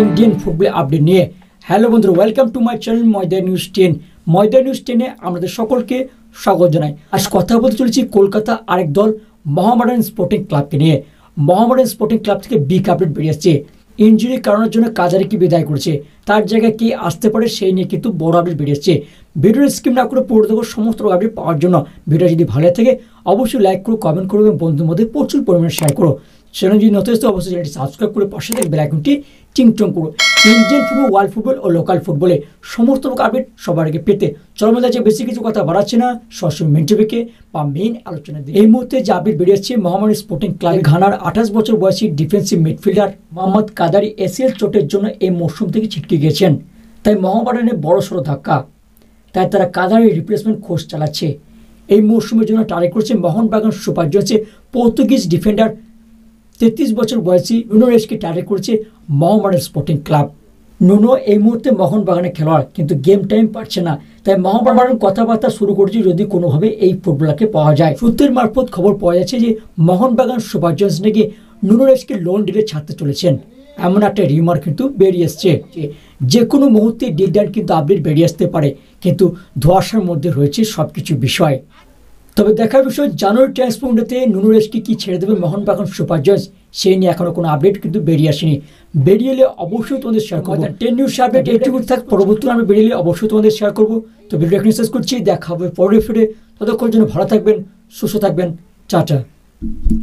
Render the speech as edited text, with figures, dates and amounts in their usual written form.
Indian football update নিয়ে। Hello বন্ধুরা, welcome to my channel ময়দা নিউজ 10। ময়দা নিউজ 10-এ আমাদের সকলকে স্বাগত জানাই। আজ কথা বলতে চলেছি কলকাতা আরেক দল মোহামেডান স্পোর্টিং ক্লাবকে নিয়ে। মোহামেডান স্পোর্টিং ক্লাব থেকে বিগ আপডেট বেরিয়ে আসছে। ইনজুরির কারণের জন্য কাজারিকে বিদায় করেছে, তার জায়গায় কে আসতে পারে সেই নিয়ে কিন্তু বড় আপডেট বেরিয়ে আসছে। ভিডিওর স্কিপ না করে পুরো দেখো সমস্ত আপডেট পাওয়ার জন্য। ভিডিও যদি ভালো থাকে অবশ্যই লাইক করো, কমেন্ট করো এবং বন্ধুদের মধ্যে প্রচুর পরিমাণে শেয়ার করো। চ্যানেল যদি নতুন আসতে অবশ্যই চ্যানেলটি সাবস্ক্রাইব করে পাশে থেকে বেল আইকনটি টিংটং করো। ইন্ডিয়ান ফুটবল, ওয়ার্ল্ড ফুটবল ও লোকাল ফুটবলে সমস্ত আপডেট সবার আগে পেতে চলো মধ্যে আছে বেশি কিছু কথা বাড়াচ্ছে না, সরাসরি মেন টপিকে বা মেইন আলোচনা দিই। এই মুহূর্তে যে আপডেট বেরিয়ে আসছে, মোহামেডান স্পোর্টিং ক্লাব ঘানার 28 বছর বয়সী ডিফেন্সিভ মিডফিল্ডার মোহাম্মদ কাদারি এসিএল চোটের জন্য এই মৌসুম থেকে ছিটকে গিয়েছেন। তাই মোহামেডানের বড়সড় ধাক্কা, তাই তারা কাদারির রিপ্লেসমেন্ট খোঁজ চালাচ্ছে। এই মৌসুমের জন্য টার্গেট করছে মোহনবাগান সুপার জায়ান্টসের পর্তুগিজ ডিফেন্ডার 33 বছর বয়সী নুনো রেসকে টার্গেট করেছে মোহামেডান স্পোর্টিং ক্লাব। নুনো এই মুহূর্তে মোহনবাগানের খেলোয়াড়, কিন্তু গেম টাইম পাচ্ছে না, তাই মোহনবাগান কথাবার্তা শুরু করেছে যদি কোনোভাবে এই ফুটবলারকে পাওয়া যায়। সূত্রের মারফত খবর পাওয়া যাচ্ছে যে মোহনবাগান সুপার জায়ান্টস নাকি নুনো রেসকে লোন ডিলে ছাড়তে চলেছেন, এমন একটা রিউমার কিন্তু বেরিয়ে এসছে। যে কোনো মুহূর্তে ডিডলাইন কিন্তু আপডেট বেরিয়ে আসতে পারে, কিন্তু ধোঁয়াশার মধ্যে রয়েছে সবকিছু বিষয়। তবে দেখার বিষয় জানুয়ারি ট্রান্সফার নুনো রেসকে কি ছেড়ে দেবে মোহনবাগান সুপার জায়ান্টস, সেই নিয়ে এখনো কোনো আপডেট কিন্তু বেরিয়ে আসেনি। বেরিয়ে এলে অবশ্যই তোমাদের শেয়ার করবো। 10 নিউজ আপডেট এইটুকু থাক, পরবর্তী আমি বেরিয়ে এলে অবশ্যই তোমাদের শেয়ার করবো। তো ভিডিও এখানে শেষ করছি, দেখা হবে পরের ফিরে। ততক্ষণ জন্য ভালো থাকবেন, সুস্থ থাকবেন, টাটা।